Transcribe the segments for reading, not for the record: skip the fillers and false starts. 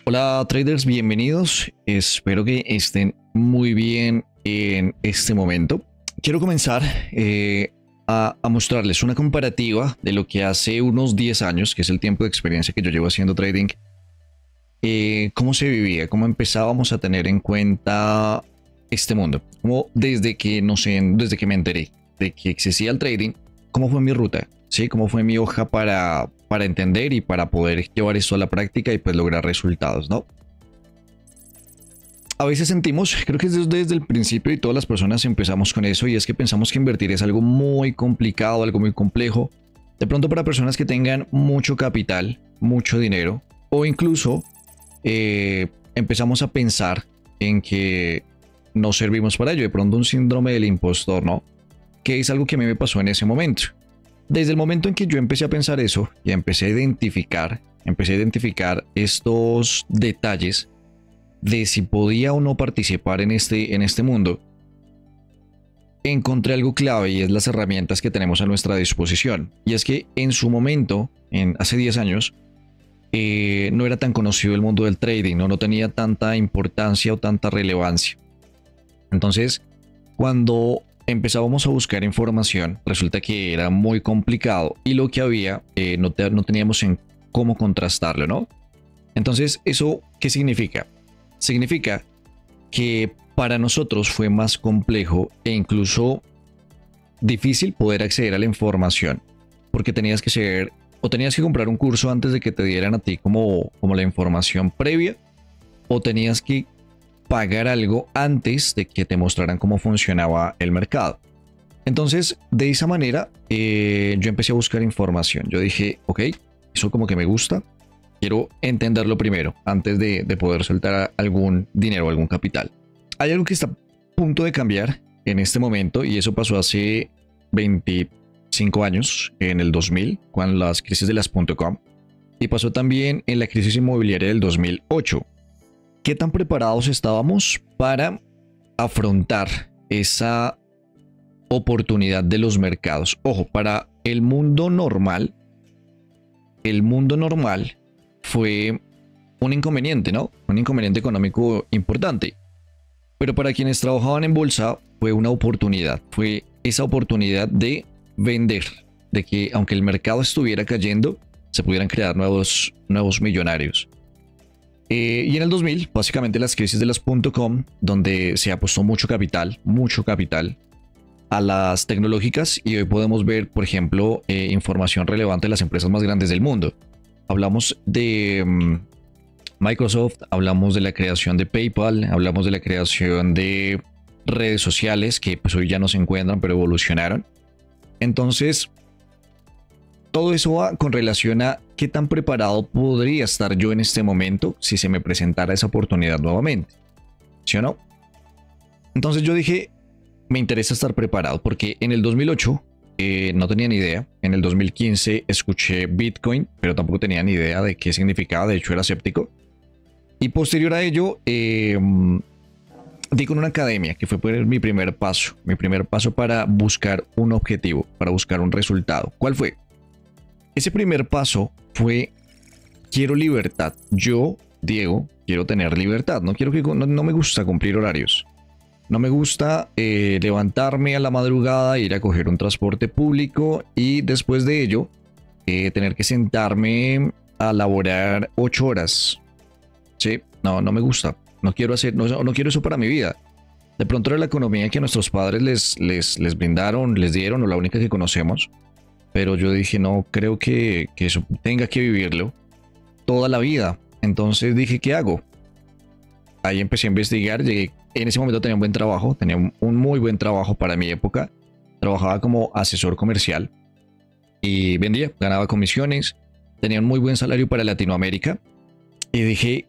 Hola traders, bienvenidos. Espero que estén muy bien en este momento. Quiero comenzar a mostrarles una comparativa de lo que hace unos 10 años, que es el tiempo de experiencia que yo llevo haciendo trading, cómo se vivía, cómo empezábamos a tener en cuenta este mundo, como desde que, no sé, desde que me enteré de que existía el trading, cómo fue mi ruta, ¿sí? Cómo fue mi hoja para entender y para poder llevar esto a la práctica y pues lograr resultados, ¿no? A veces sentimos, creo que desde el principio y todas las personas empezamos con eso, y es que pensamos que invertir es algo muy complicado, algo muy complejo. De pronto para personas que tengan mucho capital, mucho dinero, o incluso empezamos a pensar en que no servimos para ello. De pronto un síndrome del impostor, ¿no? Que es algo que a mí me pasó en ese momento. Desde el momento en que yo empecé a pensar eso y empecé a identificar estos detalles de si podía o no participar en este mundo, encontré algo clave, y es las herramientas que tenemos a nuestra disposición. Y es que en su momento, hace 10 años, no era tan conocido el mundo del trading, no tenía tanta importancia o tanta relevancia. Entonces, cuando empezábamos a buscar información, resulta que era muy complicado, y lo que había no teníamos en cómo contrastarlo, ¿no? Entonces, ¿eso qué significa? Significa que para nosotros fue más complejo e incluso difícil poder acceder a la información, porque tenías que comprar un curso antes de que te dieran a ti como la información previa, o tenías que pagar algo antes de que te mostraran cómo funcionaba el mercado. Entonces, de esa manera, yo empecé a buscar información. Yo dije, ok, eso como que me gusta, quiero entenderlo primero antes de poder soltar algún dinero, algún capital. Hay algo que está a punto de cambiar en este momento, y eso pasó hace 25 años, en el 2000, con las crisis de las .com, y pasó también en la crisis inmobiliaria del 2008. ¿Qué tan preparados estábamos para afrontar esa oportunidad de los mercados? Ojo, para el mundo normal fue un inconveniente, ¿no? Un inconveniente económico importante. Pero para quienes trabajaban en bolsa fue una oportunidad. Fue esa oportunidad de vender, de que aunque el mercado estuviera cayendo, se pudieran crear nuevos millonarios. Y en el 2000, básicamente las crisis de las .com, donde se apostó mucho capital a las tecnológicas, y hoy podemos ver, por ejemplo, información relevante de las empresas más grandes del mundo. Hablamos de Microsoft, hablamos de la creación de PayPal, hablamos de la creación de redes sociales que pues hoy ya no se encuentran, pero evolucionaron. Entonces, todo eso va con relación a qué tan preparado podría estar yo en este momento si se me presentara esa oportunidad nuevamente, ¿sí o no? Entonces yo dije, me interesa estar preparado, porque en el 2008 no tenía ni idea. En el 2015 escuché Bitcoin, pero tampoco tenía ni idea de qué significaba. De hecho, era escéptico. Y posterior a ello, di con una academia, que fue mi primer paso para buscar un objetivo, para buscar un resultado. ¿Cuál fue? Ese primer paso fue: quiero libertad. Yo, Diego, quiero tener libertad. No me gusta cumplir horarios. No me gusta levantarme a la madrugada, ir a coger un transporte público y después de ello tener que sentarme a laborar 8 horas. Sí, no me gusta. No quiero eso para mi vida. De pronto era la economía que nuestros padres les brindaron, les dieron, o la única que conocemos. Pero yo dije, no creo que eso tenga que vivirlo toda la vida. Entonces dije, ¿qué hago? Ahí empecé a investigar. Llegué, en ese momento tenía un buen trabajo, tenía un muy buen trabajo para mi época. Trabajaba como asesor comercial y vendía, ganaba comisiones, tenía un muy buen salario para Latinoamérica. Y dije,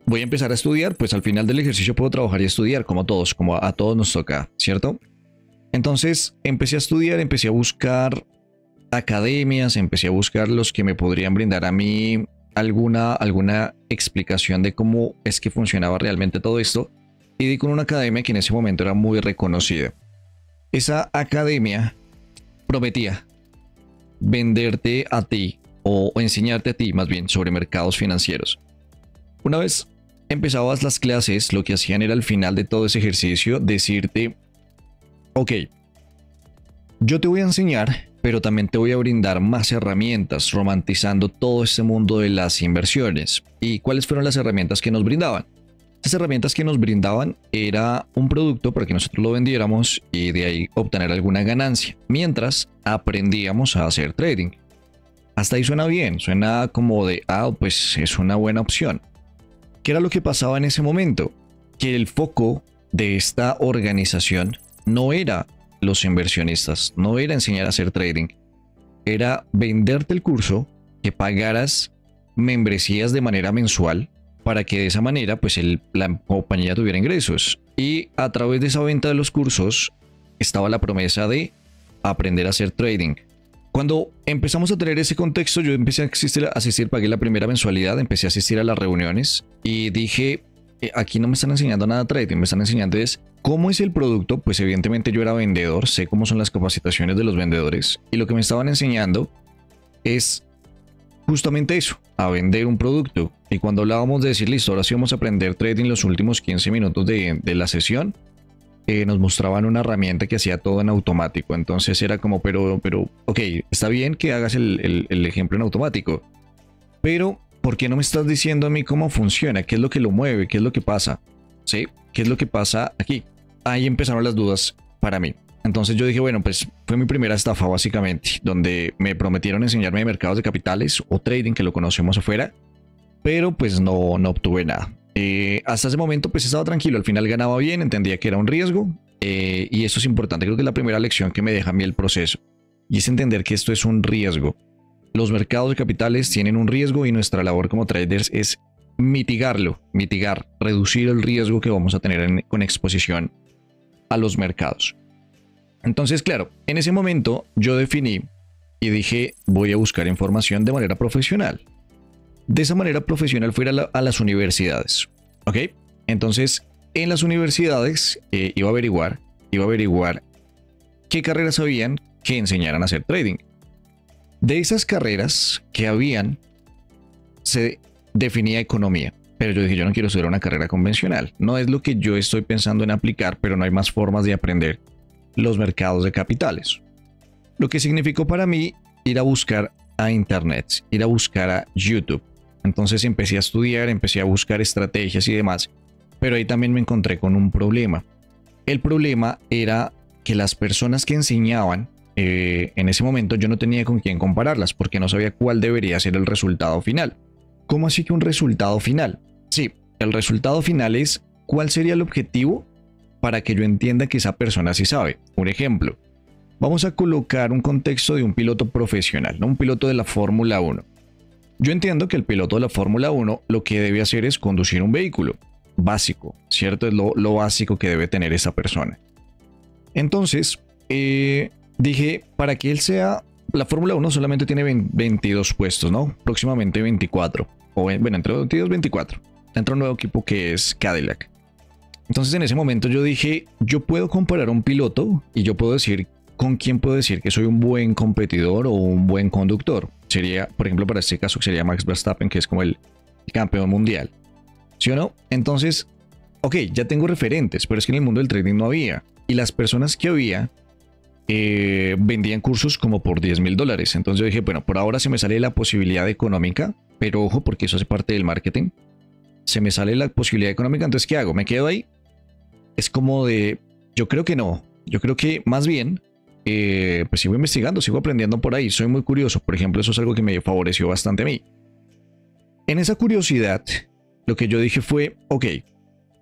voy a empezar a estudiar, pues al final del ejercicio puedo trabajar y estudiar, como todos, como a todos nos toca, ¿cierto? Entonces empecé a estudiar, empecé a buscar academias, empecé a buscar los que me podrían brindar a mí alguna explicación de cómo es que funcionaba realmente todo esto, y di con una academia que en ese momento era muy reconocida. Esa academia prometía venderte a ti o enseñarte a ti más bien sobre mercados financieros. Una vez empezabas las clases, lo que hacían era al final de todo ese ejercicio decirte, ok, yo te voy a enseñar, pero también te voy a brindar más herramientas, romantizando todo este mundo de las inversiones. ¿Y cuáles fueron las herramientas que nos brindaban? Esas herramientas que nos brindaban era un producto para que nosotros lo vendiéramos y de ahí obtener alguna ganancia, mientras aprendíamos a hacer trading. Hasta ahí suena bien, suena como de, pues es una buena opción. ¿Qué era lo que pasaba en ese momento? Que el foco de esta organización no era los inversionistas, no era enseñar a hacer trading, era venderte el curso, que pagaras membresías de manera mensual para que de esa manera pues la compañía tuviera ingresos. Y a través de esa venta de los cursos estaba la promesa de aprender a hacer trading. Cuando empezamos a tener ese contexto, yo empecé a asistir, pagué la primera mensualidad, empecé a asistir a las reuniones y dije, aquí no me están enseñando nada de trading, me están enseñando es cómo es el producto. Pues evidentemente yo era vendedor, sé cómo son las capacitaciones de los vendedores, y lo que me estaban enseñando es justamente eso, a vender un producto. Y cuando hablábamos de decir, listo, ahora sí vamos a aprender trading los últimos 15 minutos de la sesión, nos mostraban una herramienta que hacía todo en automático. Entonces era como, pero, ok, está bien que hagas el ejemplo en automático, pero ¿por qué no me estás diciendo a mí cómo funciona? ¿Qué es lo que lo mueve? ¿Qué es lo que pasa? ¿Sí? ¿Qué es lo que pasa aquí? Ahí empezaron las dudas para mí. Entonces yo dije, bueno, pues fue mi primera estafa básicamente, donde me prometieron enseñarme de mercados de capitales o trading, que lo conocemos afuera, pero pues no obtuve nada. Hasta ese momento pues estaba tranquilo, al final ganaba bien, entendía que era un riesgo, y eso es importante, creo que es la primera lección que me deja a mí el proceso, y es entender que esto es un riesgo. Los mercados de capitales tienen un riesgo y nuestra labor como traders es mitigar, reducir el riesgo que vamos a tener con exposición a los mercados. Entonces, claro, en ese momento yo definí y dije, voy a buscar información de manera profesional. De esa manera profesional fui a las universidades, ¿ok? Entonces, en las universidades iba a averiguar qué carreras habían que enseñaran a hacer trading. De esas carreras que habían, se definía economía. Pero yo dije, yo no quiero estudiar una carrera convencional. No es lo que yo estoy pensando en aplicar, pero no hay más formas de aprender los mercados de capitales. Lo que significó para mí ir a buscar a internet, ir a buscar a YouTube. Entonces empecé a estudiar, empecé a buscar estrategias y demás, pero ahí también me encontré con un problema. El problema era que las personas que enseñaban en ese momento yo no tenía con quién compararlas porque no sabía cuál debería ser el resultado final. ¿Cómo así que un resultado final? Sí, el resultado final es cuál sería el objetivo para que yo entienda que esa persona sí sabe. Un ejemplo, vamos a colocar un contexto de un piloto profesional, no un piloto de la Fórmula 1. Yo entiendo que el piloto de la Fórmula 1 lo que debe hacer es conducir un vehículo básico, ¿cierto? Es lo básico que debe tener esa persona. Entonces, dije, para que él sea... La Fórmula 1 solamente tiene 22 puestos, ¿no? Próximamente 24. O bueno, entre 22 y 24. Entra un nuevo equipo que es Cadillac. Entonces en ese momento yo dije, yo puedo comparar a un piloto y yo puedo decir con quién puedo decir que soy un buen competidor o un buen conductor. Sería, por ejemplo, para este caso sería Max Verstappen, que es como el campeón mundial. ¿Sí o no? Entonces, ok, ya tengo referentes, pero es que en el mundo del trading no había. Y las personas que había vendían cursos como por $10,000. Entonces yo dije, bueno, por ahora se me sale la posibilidad económica, pero ojo, porque eso hace parte del marketing. Se me sale la posibilidad económica, entonces ¿qué hago? ¿Me quedo ahí? Es como de, yo creo que no, yo creo que más bien, pues sigo investigando, sigo aprendiendo por ahí, soy muy curioso, por ejemplo, eso es algo que me favoreció bastante a mí. En esa curiosidad, lo que yo dije fue, ok,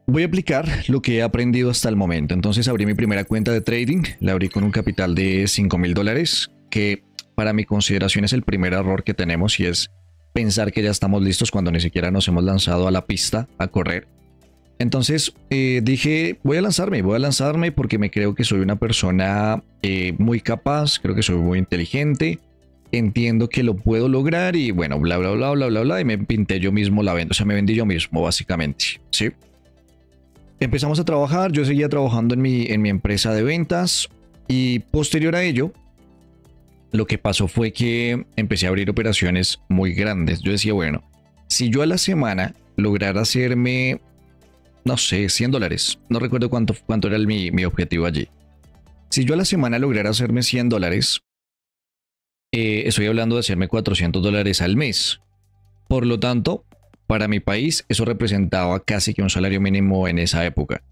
voy a aplicar lo que he aprendido hasta el momento. Entonces abrí mi primera cuenta de trading, la abrí con un capital de $5,000, que para mi consideración es el primer error que tenemos y es pensar que ya estamos listos cuando ni siquiera nos hemos lanzado a la pista a correr. Entonces dije, voy a lanzarme porque me creo que soy una persona muy capaz, creo que soy muy inteligente, entiendo que lo puedo lograr y bueno, bla, bla, bla, bla, bla, bla, y me pinté yo mismo la venta, o sea, me vendí yo mismo básicamente, ¿sí? Empezamos a trabajar, yo seguía trabajando en mi empresa de ventas y posterior a ello, lo que pasó fue que empecé a abrir operaciones muy grandes. Yo decía, bueno, si yo a la semana lograra hacerme, no sé, $100, no recuerdo cuánto era mi objetivo allí. Si yo a la semana lograra hacerme $100, estoy hablando de hacerme $400 al mes. Por lo tanto, para mi país eso representaba casi que un salario mínimo en esa época.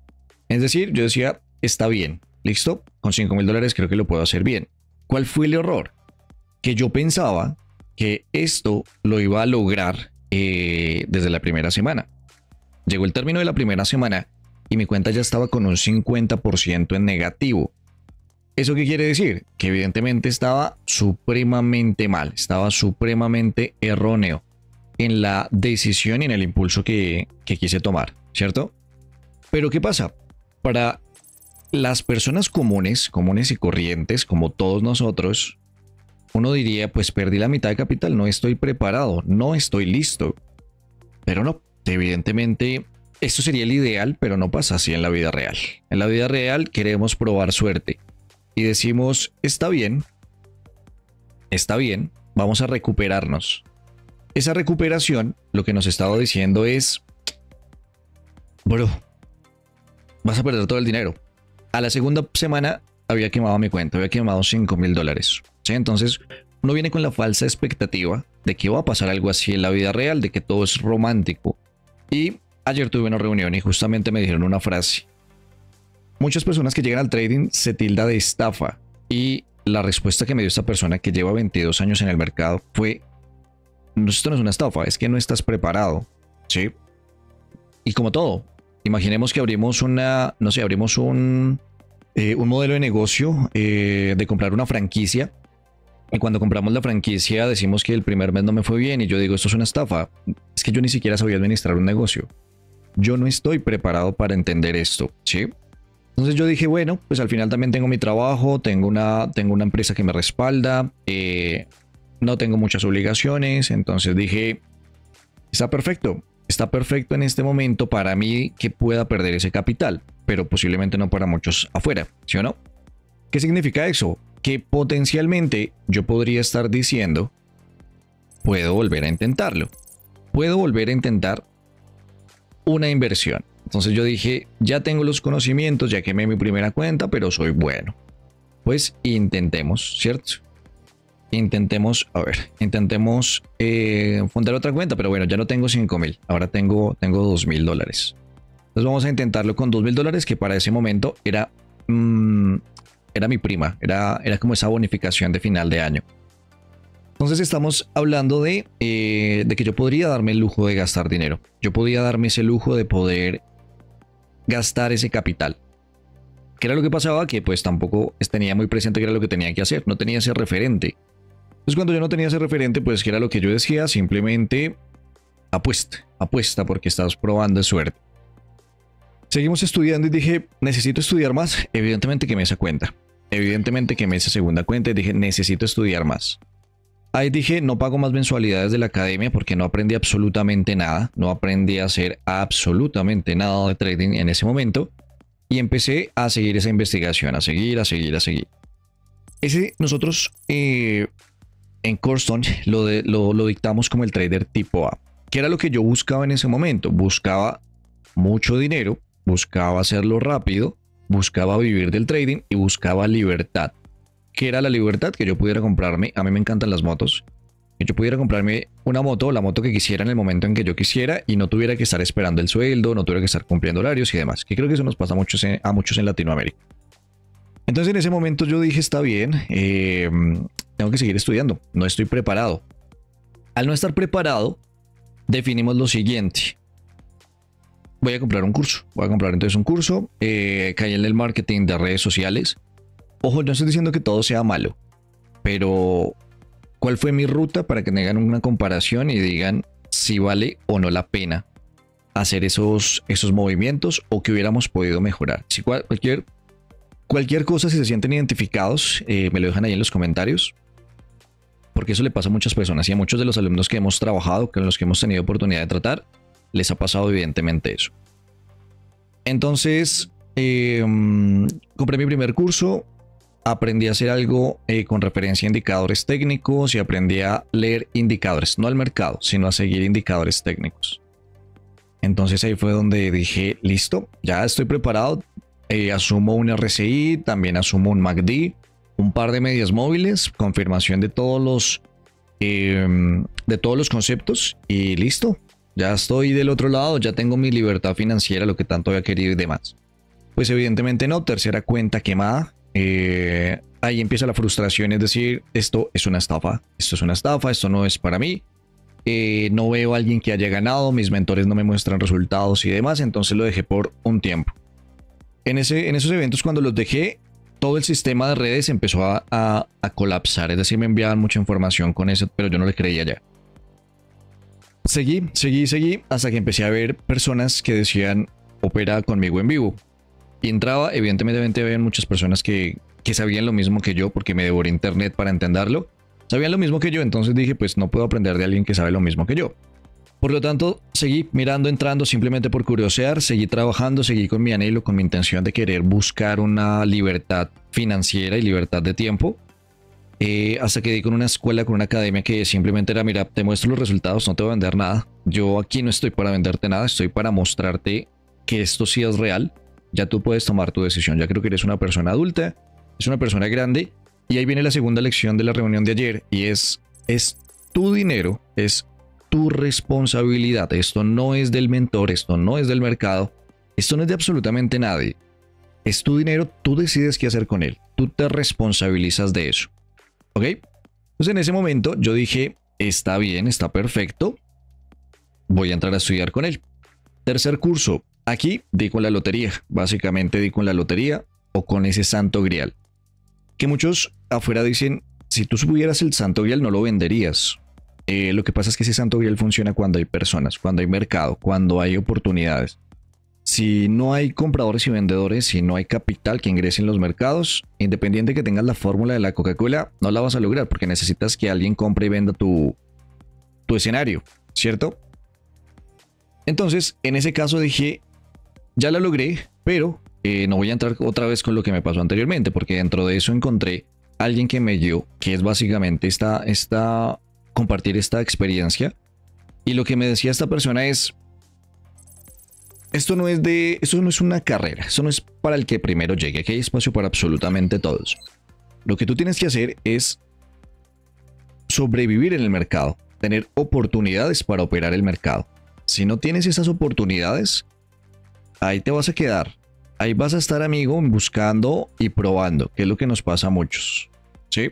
Es decir, yo decía, está bien, listo, con $5,000 creo que lo puedo hacer bien. ¿Cuál fue el error? Que yo pensaba que esto lo iba a lograr desde la primera semana. Llegó el término de la primera semana y mi cuenta ya estaba con un 50% en negativo. ¿Eso qué quiere decir? Que evidentemente estaba supremamente mal, estaba supremamente erróneo en la decisión y en el impulso que quise tomar, ¿cierto? Pero ¿qué pasa? Para las personas comunes y corrientes, como todos nosotros, uno diría, pues perdí la mitad de capital, no estoy preparado, no estoy listo. Pero no, evidentemente esto sería el ideal, pero no pasa así en la vida real. En la vida real queremos probar suerte y decimos, está bien, vamos a recuperarnos. Esa recuperación lo que nos estaba diciendo es, bro, vas a perder todo el dinero. A la segunda semana había quemado mi cuenta, había quemado $5,000. ¿Sí? Entonces uno viene con la falsa expectativa de que va a pasar algo así en la vida real, de que todo es romántico. Y ayer tuve una reunión y justamente me dijeron una frase. Muchas personas que llegan al trading se tilda de estafa y la respuesta que me dio esta persona que lleva 22 años en el mercado fue, no, esto no es una estafa, es que no estás preparado, ¿sí? Y como todo, imaginemos que abrimos abrimos un modelo de negocio de comprar una franquicia. Y cuando compramos la franquicia decimos que el primer mes no me fue bien y yo digo, esto es una estafa. Es que yo ni siquiera sabía administrar un negocio. Yo no estoy preparado para entender esto, ¿sí? Entonces yo dije, bueno, pues al final también tengo mi trabajo, tengo una empresa que me respalda, no tengo muchas obligaciones, entonces dije, está perfecto en este momento para mí que pueda perder ese capital, pero posiblemente no para muchos afuera, ¿sí o no? ¿Qué significa eso? Que potencialmente yo podría estar diciendo, puedo volver a intentarlo, puedo volver a intentar una inversión. Entonces yo dije, ya tengo los conocimientos, ya quemé mi primera cuenta, pero soy bueno. Pues intentemos, ¿cierto? Intentemos fundar otra cuenta, pero bueno, ya no tengo 5,000, ahora tengo $2,000. Entonces vamos a intentarlo con $2,000, que para ese momento era mi prima, era como esa bonificación de final de año. Entonces estamos hablando de que yo podría darme el lujo de gastar dinero. Yo podía darme ese lujo de poder gastar ese capital. ¿Qué era lo que pasaba? Que pues tampoco tenía muy presente qué era lo que tenía que hacer. No tenía ese referente. Entonces cuando yo no tenía ese referente, pues ¿qué era lo que yo decía? Simplemente apuesta porque estás probando suerte. Seguimos estudiando y dije, necesito estudiar más. Evidentemente quemé esa cuenta. Evidentemente quemé esa segunda cuenta y dije, necesito estudiar más. Ahí dije, no pago más mensualidades de la academia porque no aprendí absolutamente nada. No aprendí a hacer absolutamente nada de trading en ese momento. Y empecé a seguir esa investigación, a seguir. Nosotros en Cornerstone lo dictamos como el trader tipo A. ¿Qué era lo que yo buscaba en ese momento? Buscaba mucho dinero, buscaba hacerlo rápido, buscaba vivir del trading y buscaba libertad. ¿Qué era la libertad? Que yo pudiera comprarme, a mí me encantan las motos, que yo pudiera comprarme una moto, la moto que quisiera en el momento en que yo quisiera y no tuviera que estar esperando el sueldo, no tuviera que estar cumpliendo horarios y demás, que creo que eso nos pasa a muchos en Latinoamérica. Entonces en ese momento yo dije, está bien, tengo que seguir estudiando, no estoy preparado. Al no estar preparado, definimos lo siguiente. Voy a comprar entonces un curso, caí en el marketing de redes sociales. Ojo, no estoy diciendo que todo sea malo, pero cuál fue mi ruta para que tengan una comparación y digan si vale o no la pena hacer esos movimientos o que hubiéramos podido mejorar. Si cualquier cosa, si se sienten identificados, me lo dejan ahí en los comentarios, porque eso le pasa a muchas personas y a muchos de los alumnos que hemos trabajado, con los que hemos tenido oportunidad de tratar, les ha pasado evidentemente eso. Entonces, compré mi primer curso, aprendí a hacer algo con referencia a indicadores técnicos y aprendí a leer indicadores, no al mercado, sino a seguir indicadores técnicos. Entonces ahí fue donde dije, listo, ya estoy preparado, asumo un RSI, también asumo un MACD, un par de medias móviles, confirmación de todos los conceptos y listo. Ya estoy del otro lado, ya tengo mi libertad financiera, lo que tanto había querido y demás. Pues evidentemente no, tercera cuenta quemada. Ahí empieza la frustración, es decir, esto es una estafa, esto no es para mí. No veo a alguien que haya ganado, mis mentores no me muestran resultados y demás, entonces lo dejé por un tiempo. En esos eventos, cuando los dejé, todo el sistema de redes empezó a colapsar, es decir, me enviaban mucha información con eso, pero yo no le creía ya. Seguí, hasta que empecé a ver personas que decían, opera conmigo en vivo. Y entraba, evidentemente había muchas personas que sabían lo mismo que yo, porque me devoré internet para entenderlo. Sabían lo mismo que yo, entonces dije, pues no puedo aprender de alguien que sabe lo mismo que yo. Por lo tanto, seguí mirando, entrando simplemente por curiosear, seguí trabajando, seguí con mi anhelo, con mi intención de querer buscar una libertad financiera y libertad de tiempo. Hasta que di con una escuela, con una academia que simplemente era, mira, te muestro los resultados, no te voy a vender nada. Yo aquí no estoy para venderte nada, estoy para mostrarte que esto sí es real. Ya tú puedes tomar tu decisión, ya creo que eres una persona adulta, es una persona grande. Y ahí viene la segunda lección de la reunión de ayer y es tu dinero, es tu responsabilidad. Esto no es del mentor, esto no es del mercado, esto no es de absolutamente nadie. Es tu dinero, tú decides qué hacer con él, tú te responsabilizas de eso. ¿Ok? Entonces en ese momento yo dije, está bien, está perfecto, voy a entrar a estudiar con él. Tercer curso, aquí di con la lotería, básicamente di con la lotería o con ese santo grial. Que muchos afuera dicen, si tú subieras el santo grial no lo venderías. Lo que pasa es que ese santo grial funciona cuando hay personas, cuando hay mercado, cuando hay oportunidades. Si no hay compradores y vendedores, si no hay capital que ingrese en los mercados, independiente que tengas la fórmula de la Coca-Cola, no la vas a lograr porque necesitas que alguien compre y venda tu escenario, ¿cierto? Entonces, en ese caso dije, ya la logré, pero no voy a entrar otra vez con lo que me pasó anteriormente, porque dentro de eso encontré a alguien que me guió, que es básicamente compartir esta experiencia. Y lo que me decía esta persona es, esto no es una carrera, eso no es para el que primero llegue, aquí hay espacio para absolutamente todos. Lo que tú tienes que hacer es sobrevivir en el mercado, tener oportunidades para operar el mercado. Si no tienes esas oportunidades, ahí te vas a quedar. Ahí vas a estar, amigo, buscando y probando, que es lo que nos pasa a muchos, ¿sí?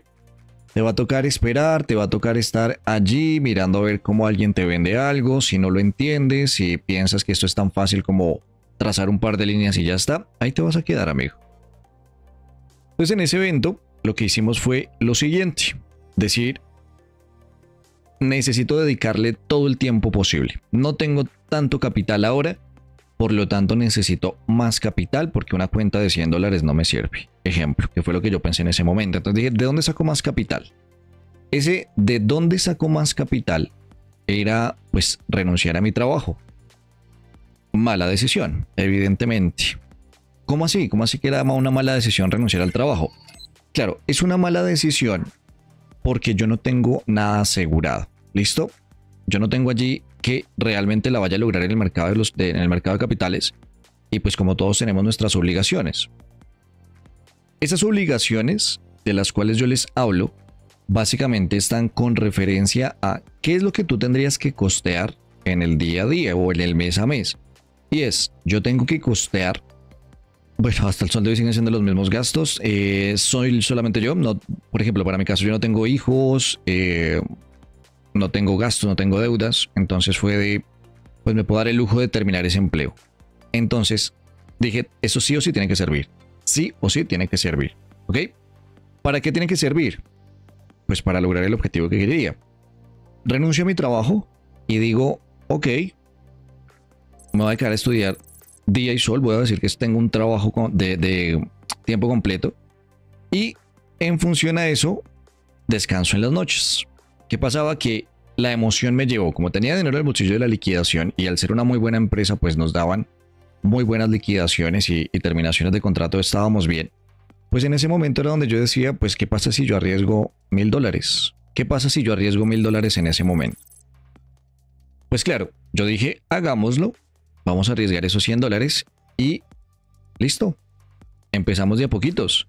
Te va a tocar esperar, te va a tocar estar allí mirando a ver cómo alguien te vende algo, si no lo entiendes, si piensas que esto es tan fácil como trazar un par de líneas y ya está, ahí te vas a quedar, amigo. Entonces en ese evento lo que hicimos fue lo siguiente, decir, necesito dedicarle todo el tiempo posible. No tengo tanto capital ahora, por lo tanto necesito más capital porque una cuenta de $100 no me sirve. Ejemplo, que fue lo que yo pensé en ese momento. Entonces dije, ¿de dónde saco más capital? Ese ¿de dónde saco más capital? Era pues renunciar a mi trabajo. Mala decisión, evidentemente. ¿Cómo así? ¿Cómo así que era una mala decisión renunciar al trabajo? Claro, es una mala decisión porque yo no tengo nada asegurado. ¿Listo? Yo no tengo allí que realmente la vaya a lograr en el mercado en el mercado de capitales. Y pues como todos tenemos nuestras obligaciones. Esas obligaciones de las cuales yo les hablo, básicamente están con referencia a qué es lo que tú tendrías que costear en el día a día o en el mes a mes. Y es, yo tengo que costear, bueno, hasta el sol de hoy siguen siendo los mismos gastos. Soy solamente yo, no, por ejemplo, para mi caso yo no tengo hijos, no tengo gastos, no tengo deudas. Entonces fue de, pues me puedo dar el lujo de terminar ese empleo. Entonces dije, eso sí o sí tiene que servir. Sí o sí tiene que servir. ¿Ok? ¿Para qué tiene que servir? pues para lograr el objetivo que quería. Renuncio a mi trabajo y digo, ok, me voy a dedicar a estudiar día y sol, voy a decir que tengo un trabajo de tiempo completo y en función a eso descanso en las noches. ¿Qué pasaba? Que la emoción me llevó, como tenía dinero en el bolsillo de la liquidación y al ser una muy buena empresa pues nos daban muy buenas liquidaciones y terminaciones de contrato, estábamos bien. Pues en ese momento era donde yo decía, pues ¿qué pasa si yo arriesgo $1000? ¿Qué pasa si yo arriesgo $1000 en ese momento? Pues claro, yo dije, hagámoslo, vamos a arriesgar esos $100 y listo. Empezamos de a poquitos.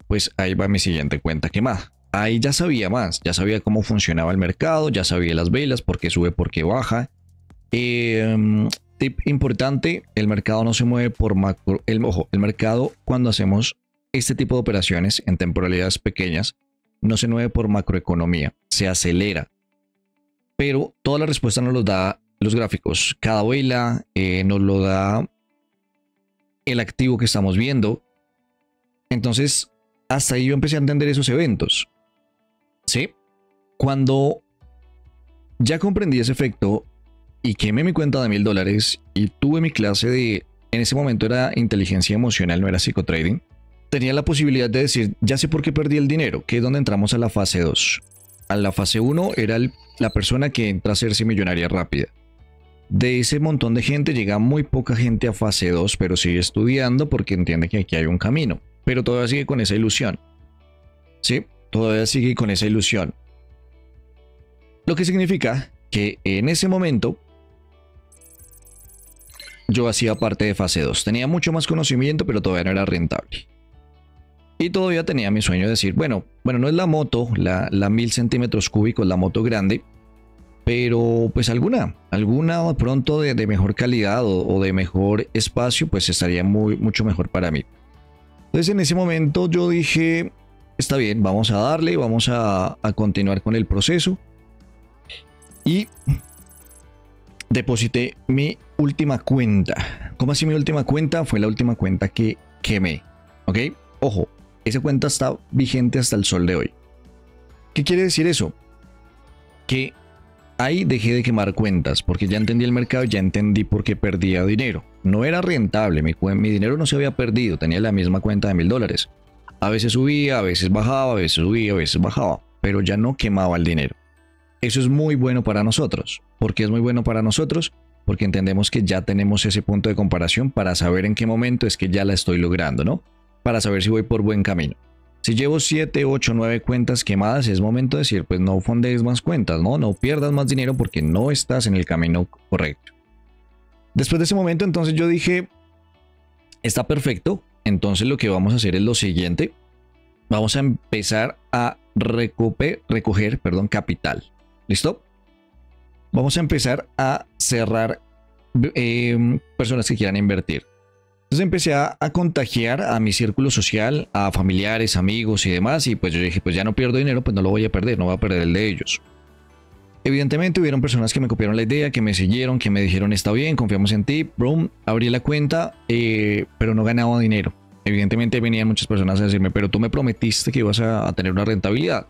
Pues ahí va mi siguiente cuenta quemada. Ahí ya sabía más, ya sabía cómo funcionaba el mercado, ya sabía las velas, por qué sube, por qué baja. Tip importante, el mercado no se mueve por macro. Ojo, el mercado cuando hacemos este tipo de operaciones en temporalidades pequeñas no se mueve por macroeconomía, se acelera. Pero toda la respuesta nos lo da los gráficos. Cada vela nos lo da el activo que estamos viendo. Entonces, hasta ahí yo empecé a entender esos eventos. ¿Sí? Cuando ya comprendí ese efecto y quemé mi cuenta de $1000 y tuve mi clase de, en ese momento era inteligencia emocional, no era psicotrading, tenía la posibilidad de decir, ya sé por qué perdí el dinero, que es donde entramos a la fase 2. A la fase 1 era la persona que entra a hacerse millonaria rápida. De ese montón de gente llega muy poca gente a fase 2, pero sigue estudiando porque entiende que aquí hay un camino. Pero todavía sigue con esa ilusión. ¿Sí? Todavía sigue con esa ilusión. Lo que significa que en ese momento yo hacía parte de fase 2. Tenía mucho más conocimiento, pero todavía no era rentable. Y todavía tenía mi sueño de decir, bueno, no es la moto, la 1000 centímetros cúbicos, la moto grande, pero pues alguna de pronto de mejor calidad o de mejor espacio, pues estaría mucho mejor para mí. Entonces en ese momento yo dije, está bien, vamos a darle, vamos a continuar con el proceso. Y deposité mi última cuenta. ¿Cómo así mi última cuenta? Fue la última cuenta que quemé. ¿Ok? Ojo, esa cuenta está vigente hasta el sol de hoy. ¿Qué quiere decir eso? Que ahí dejé de quemar cuentas porque ya entendí el mercado, ya entendí por qué perdía dinero. No era rentable, mi dinero no se había perdido, tenía la misma cuenta de $1000. A veces subía, a veces bajaba, a veces subía, a veces bajaba, pero ya no quemaba el dinero. Eso es muy bueno para nosotros. ¿Por qué es muy bueno para nosotros? Porque entendemos que ya tenemos ese punto de comparación para saber en qué momento es que ya la estoy logrando, ¿no? Para saber si voy por buen camino. Si llevo 7, 8, 9 cuentas quemadas, es momento de decir, pues no fondees más cuentas, ¿no? No pierdas más dinero porque no estás en el camino correcto. Después de ese momento, entonces yo dije, está perfecto. Entonces lo que vamos a hacer es lo siguiente. Vamos a empezar a recoger capital. ¿Listo? Vamos a empezar a cerrar personas que quieran invertir. Entonces empecé a contagiar a mi círculo social, a familiares, amigos y demás. Y pues yo dije, pues ya no pierdo dinero, pues no lo voy a perder, no voy a perder el de ellos. Evidentemente hubieron personas que me copiaron la idea, que me siguieron, que me dijeron, está bien, confiamos en ti. Boom, abrí la cuenta, pero no ganaba dinero. Evidentemente venían muchas personas a decirme, pero tú me prometiste que ibas a tener una rentabilidad.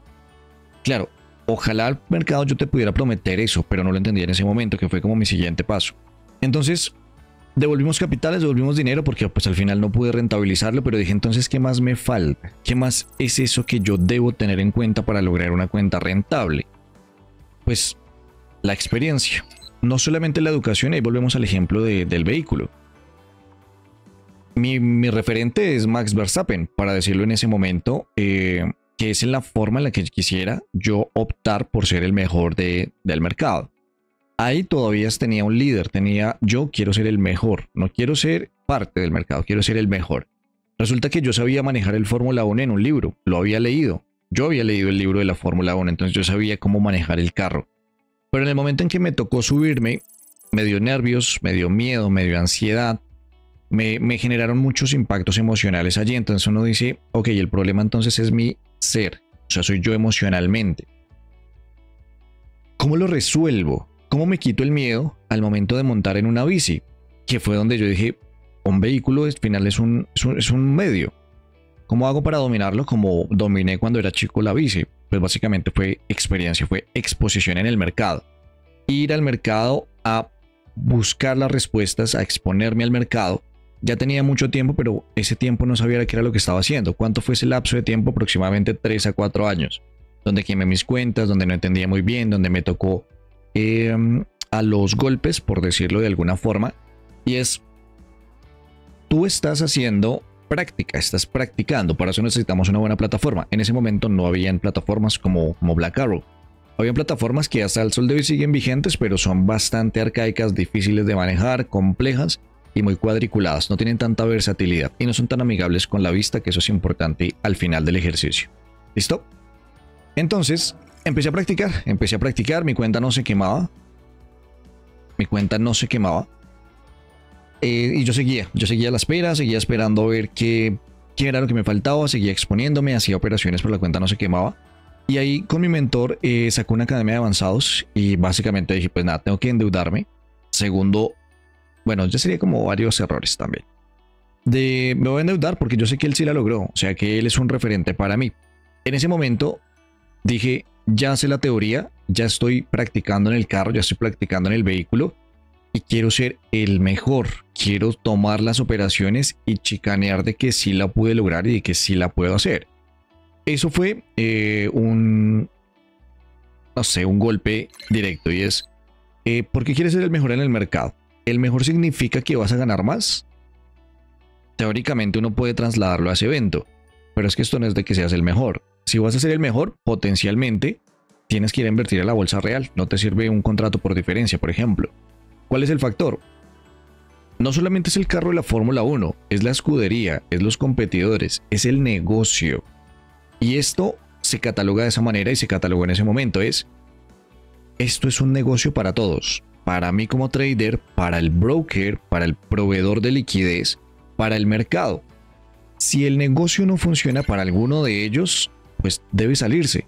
Claro, ojalá al mercado yo te pudiera prometer eso, pero no lo entendí en ese momento, que fue como mi siguiente paso. Entonces, devolvimos capitales, devolvimos dinero, porque pues al final no pude rentabilizarlo, pero dije, entonces, ¿qué más me falta? ¿Qué más es eso que yo debo tener en cuenta para lograr una cuenta rentable? Pues la experiencia, no solamente la educación, ahí volvemos al ejemplo del vehículo. Mi referente es Max Verstappen, para decirlo en ese momento, que es en la forma en la que quisiera yo optar por ser el mejor del mercado. Ahí todavía tenía un líder, yo quiero ser el mejor, no quiero ser parte del mercado, quiero ser el mejor. Resulta que yo sabía manejar el Fórmula 1 en un libro, lo había leído. Yo había leído el libro de la Fórmula 1, entonces yo sabía cómo manejar el carro. Pero en el momento en que me tocó subirme, me dio nervios, me dio miedo, me dio ansiedad. Me generaron muchos impactos emocionales allí. Entonces uno dice, ok, el problema entonces es mi ser. O sea, soy yo emocionalmente. ¿Cómo lo resuelvo? ¿Cómo me quito el miedo al momento de montar en una bici? Que fue donde yo dije, un vehículo al final es un medio. ¿Cómo hago para dominarlo como dominé cuando era chico la bici? pues básicamente fue experiencia, fue exposición en el mercado. Ir al mercado a buscar las respuestas, a exponerme al mercado. Ya tenía mucho tiempo, pero ese tiempo no sabía qué era lo que estaba haciendo. ¿Cuánto fue ese lapso de tiempo? Aproximadamente 3 a 4 años, donde quemé mis cuentas, donde no entendía muy bien, donde me tocó a los golpes, por decirlo de alguna forma. Y es, tú estás haciendo práctica, estás practicando, para eso necesitamos una buena plataforma. En ese momento no habían plataformas como Black Arrow. Habían plataformas que hasta el sol de hoy siguen vigentes, pero son bastante arcaicas, difíciles de manejar, complejas y muy cuadriculadas. No tienen tanta versatilidad y no son tan amigables con la vista, que eso es importante al final del ejercicio. ¿Listo? Entonces, empecé a practicar, mi cuenta no se quemaba. Y yo seguía a la espera, seguía esperando a ver qué era lo que me faltaba, seguía exponiéndome, hacía operaciones, pero la cuenta no se quemaba. Y ahí con mi mentor sacó una academia de avanzados y básicamente dije, pues nada, tengo que endeudarme. Segundo, bueno, ya sería como varios errores también. Me voy a endeudar porque yo sé que él sí la logró, o sea que él es un referente para mí. En ese momento dije, ya sé la teoría, ya estoy practicando en el carro, ya estoy practicando en el vehículo y quiero ser el mejor. Quiero tomar las operaciones y chicanear de que sí la pude lograr y de que sí la puedo hacer. Eso fue un golpe directo y es, ¿por qué quieres ser el mejor en el mercado? ¿El mejor significa que vas a ganar más? Teóricamente uno puede trasladarlo a ese evento, pero es que esto no es de que seas el mejor. Si vas a ser el mejor, potencialmente tienes que ir a invertir en la bolsa real. No te sirve un contrato por diferencia, por ejemplo. ¿Cuál es el factor? No solamente es el carro de la Fórmula 1, es la escudería, es los competidores, es el negocio. Y esto se cataloga de esa manera y se catalogó en ese momento. Esto es un negocio para todos. Para mí como trader, para el broker, para el proveedor de liquidez, para el mercado. Si el negocio no funciona para alguno de ellos, pues debe salirse.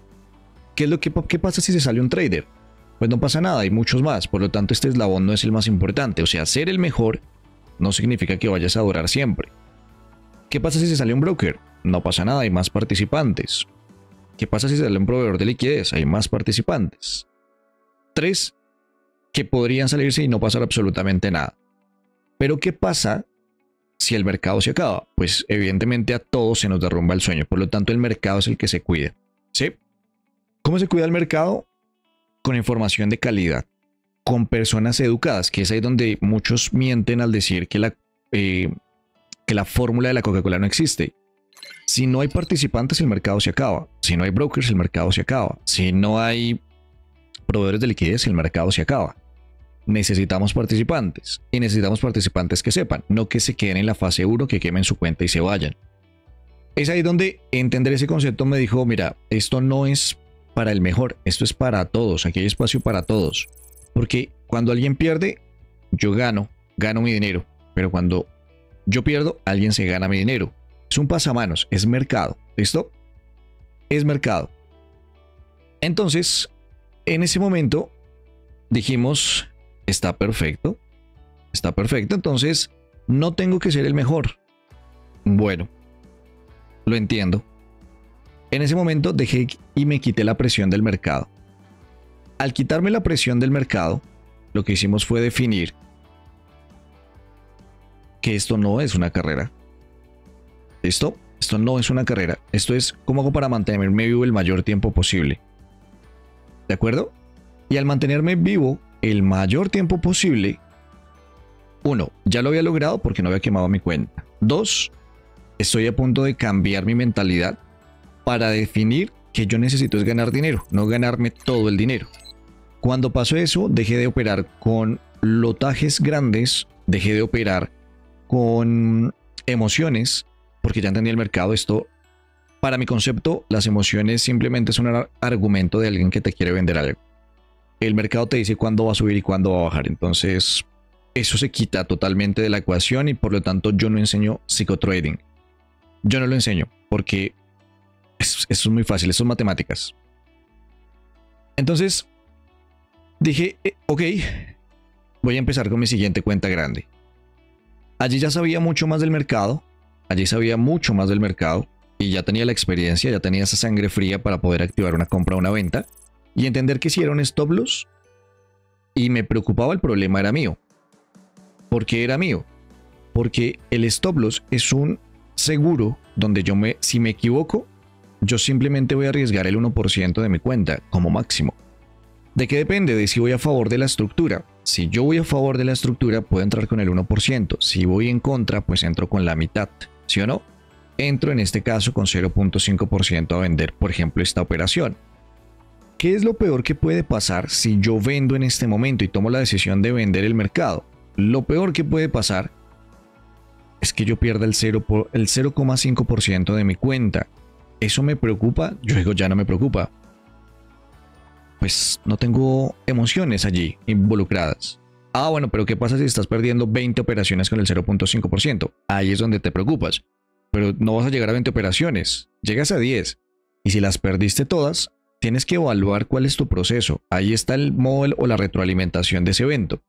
¿Qué pasa si se sale un trader? Pues no pasa nada, hay muchos más. Por lo tanto, este eslabón no es el más importante. O sea, ser el mejor no significa que vayas a durar siempre. ¿Qué pasa si se sale un broker? No pasa nada, hay más participantes. ¿Qué pasa si sale un proveedor de liquidez? Hay más participantes. 3 que podrían salirse y no pasar absolutamente nada. Pero ¿qué pasa si el mercado se acaba? Pues evidentemente a todos se nos derrumba el sueño. Por lo tanto, el mercado es el que se cuida. ¿Sí? ¿Cómo se cuida el mercado? Con información de calidad, con personas educadas, que es ahí donde muchos mienten al decir que la fórmula de la Coca-Cola no existe. Si no hay participantes, el mercado se acaba. Si no hay brokers, el mercado se acaba. Si no hay proveedores de liquidez, el mercado se acaba. Necesitamos participantes. Y necesitamos participantes que sepan, no que se queden en la fase 1, que quemen su cuenta y se vayan. Es ahí donde entender ese concepto me dijo, mira, esto no es para el mejor, esto es para todos, aquí hay espacio para todos. Porque cuando alguien pierde, yo gano mi dinero. Pero cuando yo pierdo, alguien se gana mi dinero. Es un pasamanos, es mercado. ¿Listo? Es mercado. Entonces, en ese momento dijimos, está perfecto. Entonces no tengo que ser el mejor. Bueno, lo entiendo. En ese momento dejé y me quité la presión del mercado. Al quitarme la presión del mercado, lo que hicimos fue definir que esto no es una carrera. ¿Listo? Esto no es una carrera. Esto es cómo hago para mantenerme vivo el mayor tiempo posible. ¿De acuerdo? Y al mantenerme vivo el mayor tiempo posible, 1, ya lo había logrado porque no había quemado mi cuenta. 2, estoy a punto de cambiar mi mentalidad para definir que yo necesito es ganar dinero, no ganarme todo el dinero. Cuando pasó eso, dejé de operar con lotajes grandes, dejé de operar con emociones, porque ya entendí el mercado. Esto, para mi concepto, las emociones simplemente son un argumento de alguien que te quiere vender algo. El mercado te dice cuándo va a subir y cuándo va a bajar. Entonces, eso se quita totalmente de la ecuación y por lo tanto yo no enseño psicotrading. Yo no lo enseño porque eso es muy fácil, eso es matemáticas. Entonces, dije, ok, voy a empezar con mi siguiente cuenta grande. Allí ya sabía mucho más del mercado. y ya tenía la experiencia, ya tenía esa sangre fría para poder activar una compra o una venta y entender que si era un stop loss y me preocupaba, el problema era mío. ¿Por qué era mío? Porque el stop loss es un seguro donde si me equivoco, yo simplemente voy a arriesgar el 1% de mi cuenta como máximo. ¿De qué depende? De si voy a favor de la estructura. Si yo voy a favor de la estructura, puedo entrar con el 1%. Si voy en contra, pues entro con la mitad. ¿Sí o no? Entro en este caso con 0.5% a vender, por ejemplo, esta operación. ¿Qué es lo peor que puede pasar si yo vendo en este momento y tomo la decisión de vender el mercado? Lo peor que puede pasar es que yo pierda el 0,5% de mi cuenta. ¿Eso me preocupa? Yo digo, ya no me preocupa. Pues no tengo emociones allí involucradas. Ah, bueno, pero ¿qué pasa si estás perdiendo 20 operaciones con el 0.5%? Ahí es donde te preocupas. Pero no vas a llegar a 20 operaciones, llegas a 10. Y si las perdiste todas, tienes que evaluar cuál es tu proceso. Ahí está el modelo o la retroalimentación de ese evento.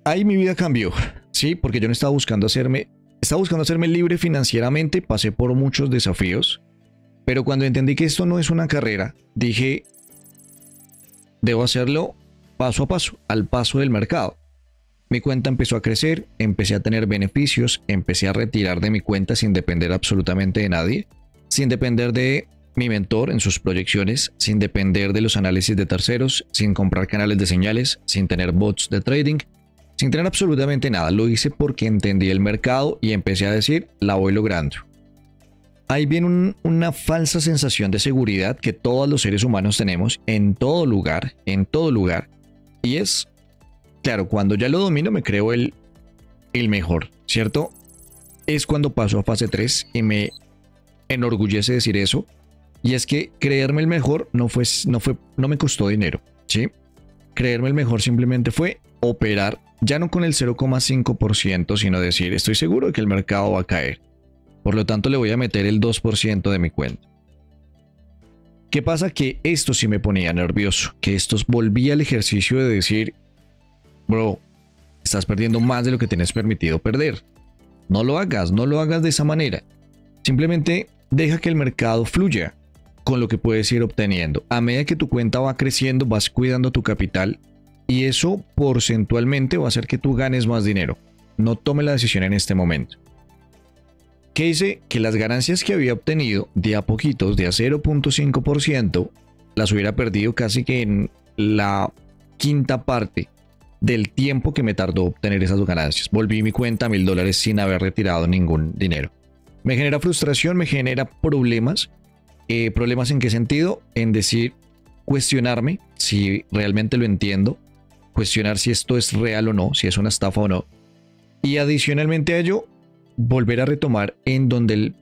Ahí mi vida cambió, ¿sí? Porque yo no estaba buscando hacerme libre financieramente, pasé por muchos desafíos. Pero cuando entendí que esto no es una carrera, dije, debo hacerlo paso a paso, al paso del mercado. Mi cuenta empezó a crecer, empecé a tener beneficios, empecé a retirar de mi cuenta sin depender absolutamente de nadie, sin depender de mi mentor en sus proyecciones, sin depender de los análisis de terceros, sin comprar canales de señales, sin tener bots de trading, sin tener absolutamente nada. Lo hice porque entendí el mercado y empecé a decir, la voy logrando. Ahí viene una falsa sensación de seguridad que todos los seres humanos tenemos en todo lugar, y es, claro, cuando ya lo domino me creo el mejor, ¿cierto? Es cuando paso a fase 3 y me enorgullece decir eso, y es que creerme el mejor no me costó dinero, ¿sí? Creerme el mejor simplemente fue operar, ya no con el 0,5%, sino decir, estoy seguro de que el mercado va a caer. Por lo tanto, le voy a meter el 2% de mi cuenta. ¿Qué pasa? Que esto sí me ponía nervioso, que esto volvía al ejercicio de decir, bro, estás perdiendo más de lo que tienes permitido perder. No lo hagas de esa manera. Simplemente deja que el mercado fluya con lo que puedes ir obteniendo. A medida que tu cuenta va creciendo, vas cuidando tu capital y eso porcentualmente va a hacer que tú ganes más dinero. No tome la decisión en este momento. ¿Qué hice? Que las ganancias que había obtenido de a poquitos, de a 0.5%, las hubiera perdido casi que en la quinta parte del tiempo que me tardó obtener esas ganancias. Volví mi cuenta a $1000 sin haber retirado ningún dinero. Me genera frustración, me genera problemas. ¿Problemas en qué sentido? En decir, cuestionarme si realmente lo entiendo, cuestionar si esto es real o no, si es una estafa o no. Y adicionalmente a ello, volver a retomar en donde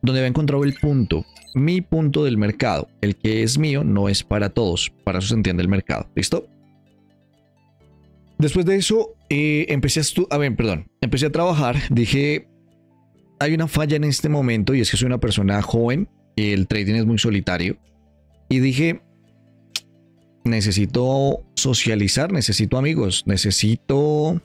había encontrado el punto, mi punto del mercado. El que es mío no es para todos, para eso se entiende el mercado. ¿Listo? Después de eso, empecé a trabajar. Dije, hay una falla en este momento y es que soy una persona joven y el trading es muy solitario. Y dije, necesito socializar, necesito amigos, necesito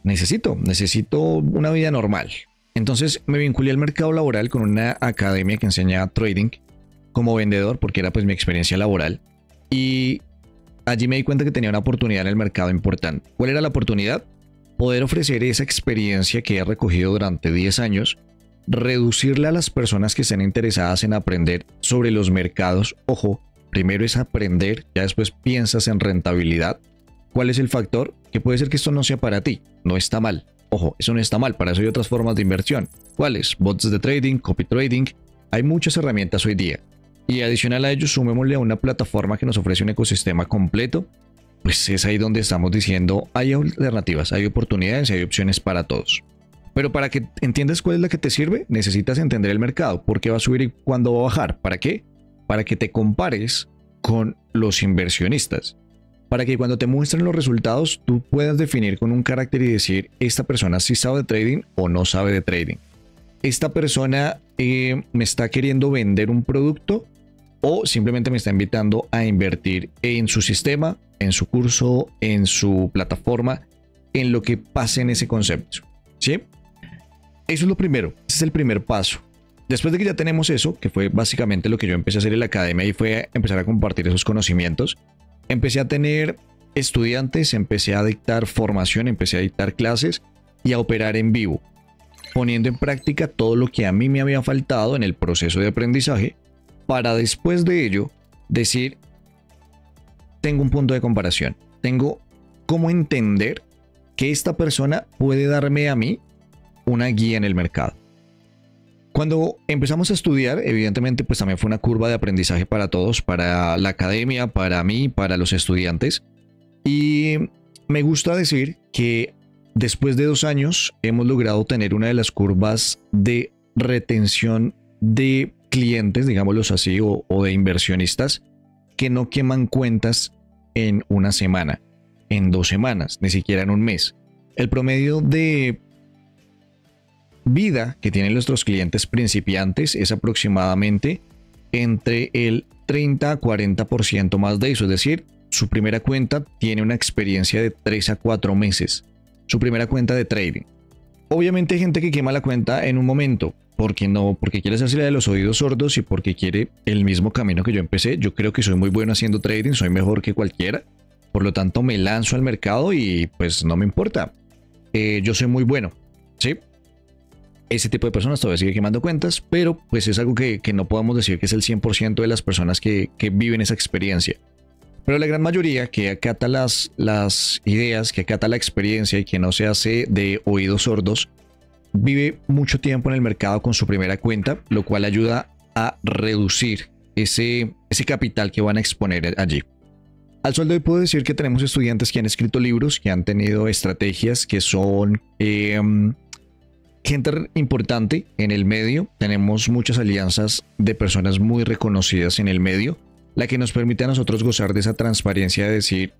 una vida normal. Entonces me vinculé al mercado laboral con una academia que enseña trading como vendedor, porque era pues mi experiencia laboral. Y allí me di cuenta que tenía una oportunidad en el mercado importante. ¿Cuál era la oportunidad? Poder ofrecer esa experiencia que he recogido durante 10 años, reducirla a las personas que estén interesadas en aprender sobre los mercados. Ojo, primero es aprender, ya después piensas en rentabilidad. ¿Cuál es el factor? Que puede ser que esto no sea para ti, no está mal. Ojo, eso no está mal, para eso hay otras formas de inversión. ¿Cuáles? Bots de trading, copy trading. Hay muchas herramientas hoy día. Y adicional a ello, sumémosle a una plataforma que nos ofrece un ecosistema completo. Pues es ahí donde estamos diciendo, hay alternativas, hay oportunidades, hay opciones para todos. Pero para que entiendas cuál es la que te sirve, necesitas entender el mercado. ¿Por qué va a subir y cuándo va a bajar? ¿Para qué? Para que te compares con los inversionistas. Para que cuando te muestren los resultados, tú puedas definir con un carácter y decir, esta persona sí sabe de trading o no sabe de trading. Esta persona me está queriendo vender un producto o simplemente me está invitando a invertir en su sistema, en su curso, en su plataforma, en lo que pase en ese concepto. ¿Sí? Eso es lo primero, ese es el primer paso. Después de que ya tenemos eso, que fue básicamente lo que yo empecé a hacer en la academia y fue empezar a compartir esos conocimientos, empecé a tener estudiantes, empecé a dictar formación, empecé a dictar clases y a operar en vivo, poniendo en práctica todo lo que a mí me había faltado en el proceso de aprendizaje para después de ello decir, tengo un punto de comparación, tengo cómo entender que esta persona puede darme a mí una guía en el mercado. Cuando empezamos a estudiar, evidentemente, pues también fue una curva de aprendizaje para todos, para la academia, para mí, para los estudiantes. Y me gusta decir que después de 2 años hemos logrado tener una de las curvas de retención de clientes, digámoslos así, o de inversionistas que no queman cuentas en una semana, en 2 semanas, ni siquiera en un mes. El promedio de vida que tienen nuestros clientes principiantes es aproximadamente entre el 30 a 40% más de eso, es decir, su primera cuenta tiene una experiencia de 3 a 4 meses, su primera cuenta de trading. Obviamente hay gente que quema la cuenta en un momento, porque quiere hacerse la de los oídos sordos y porque quiere el mismo camino que yo empecé. Yo creo que soy muy bueno haciendo trading, soy mejor que cualquiera, por lo tanto me lanzo al mercado y pues no me importa. Yo soy muy bueno, ¿sí? Ese tipo de personas todavía sigue quemando cuentas, pero pues es algo que no podemos decir que es el 100% de las personas que viven esa experiencia. Pero la gran mayoría que acata las ideas, que acata la experiencia y que no se hace de oídos sordos, vive mucho tiempo en el mercado con su primera cuenta, lo cual ayuda a reducir ese capital que van a exponer allí. Al sol de hoy puedo decir que tenemos estudiantes que han escrito libros, que han tenido estrategias que son gente importante en el medio. Tenemos muchas alianzas de personas muy reconocidas en el medio, la que nos permite a nosotros gozar de esa transparencia de decir,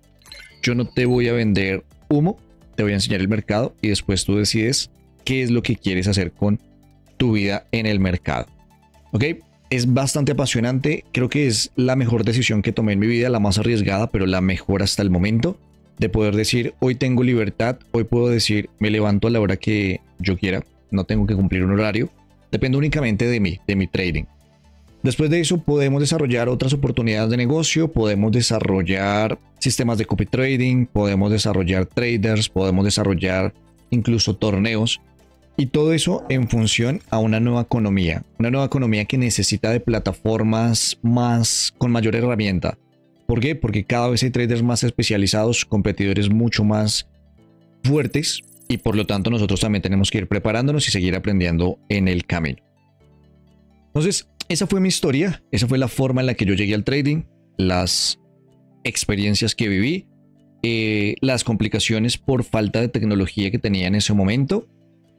yo no te voy a vender humo, te voy a enseñar el mercado y después tú decides qué es lo que quieres hacer con tu vida en el mercado. ¿Ok? Es bastante apasionante, creo que es la mejor decisión que tomé en mi vida, la más arriesgada, pero la mejor hasta el momento, de poder decir, hoy tengo libertad, hoy puedo decir, me levanto a la hora que yo quiera, no tengo que cumplir un horario, depende únicamente de mí, de mi trading. Después de eso podemos desarrollar otras oportunidades de negocio, podemos desarrollar sistemas de copy trading, podemos desarrollar traders, podemos desarrollar incluso torneos. Y todo eso en función a una nueva economía que necesita de plataformas con mayor herramienta. ¿Por qué? Porque cada vez hay traders más especializados, competidores mucho más fuertes y por lo tanto nosotros también tenemos que ir preparándonos y seguir aprendiendo en el camino. Entonces, esa fue mi historia, esa fue la forma en la que yo llegué al trading, las experiencias que viví, las complicaciones por falta de tecnología que tenía en ese momento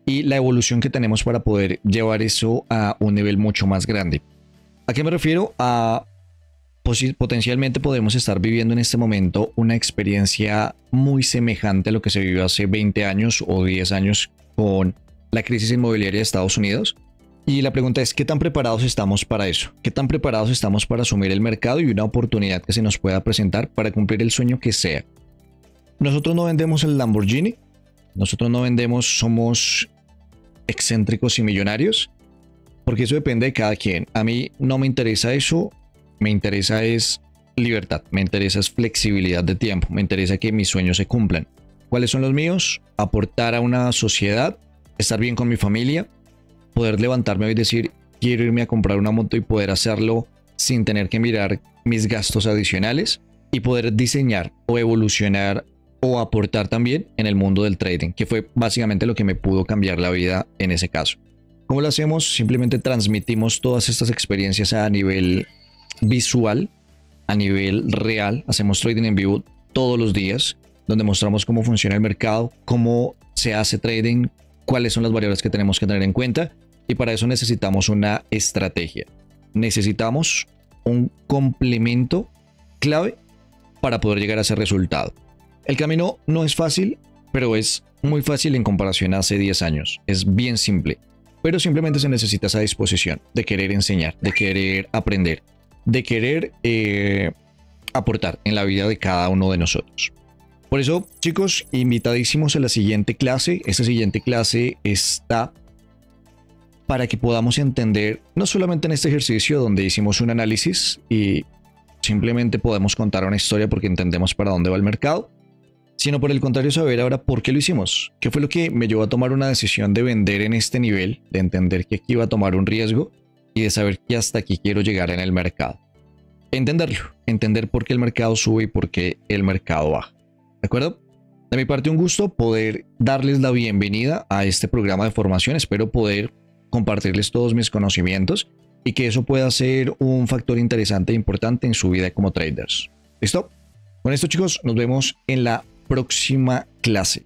y la evolución que tenemos para poder llevar eso a un nivel mucho más grande. ¿A qué me refiero? Potencialmente podemos estar viviendo en este momento una experiencia muy semejante a lo que se vivió hace 20 años o 10 años con la crisis inmobiliaria de Estados Unidos. Y la pregunta es, ¿qué tan preparados estamos para eso? ¿Qué tan preparados estamos para asumir el mercado y una oportunidad que se nos pueda presentar para cumplir el sueño que sea? Nosotros no vendemos el Lamborghini, nosotros no vendemos, somos excéntricos y millonarios, porque eso depende de cada quien. A mí no me interesa eso, me interesa es libertad, me interesa es flexibilidad de tiempo, me interesa que mis sueños se cumplan. ¿Cuáles son los míos? Aportar a una sociedad, estar bien con mi familia, poder levantarme hoy y decir, quiero irme a comprar una moto y poder hacerlo sin tener que mirar mis gastos adicionales y poder diseñar o evolucionar o aportar también en el mundo del trading, que fue básicamente lo que me pudo cambiar la vida en ese caso. ¿Cómo lo hacemos? Simplemente transmitimos todas estas experiencias a nivel visual, a nivel real. Hacemos trading en vivo todos los días, donde mostramos cómo funciona el mercado, cómo se hace trading, cuáles son las variables que tenemos que tener en cuenta. Y para eso necesitamos una estrategia. Necesitamos un complemento clave para poder llegar a ese resultado. El camino no es fácil, pero es muy fácil en comparación a hace 10 años. Es bien simple, pero simplemente se necesita esa disposición de querer enseñar, de querer aprender, de querer aportar en la vida de cada uno de nosotros. Por eso, chicos, invitadísimos a la siguiente clase. Esta siguiente clase está para que podamos entender, no solamente en este ejercicio donde hicimos un análisis y simplemente podemos contar una historia porque entendemos para dónde va el mercado, sino por el contrario saber ahora por qué lo hicimos, qué fue lo que me llevó a tomar una decisión de vender en este nivel, de entender que aquí iba a tomar un riesgo y de saber que hasta aquí quiero llegar en el mercado. Entenderlo, entender por qué el mercado sube y por qué el mercado baja. ¿De acuerdo? De mi parte, un gusto poder darles la bienvenida a este programa de formación. Espero poder compartirles todos mis conocimientos y que eso pueda ser un factor interesante e importante en su vida como traders. ¿Listo? Con esto, chicos, nos vemos en la próxima clase.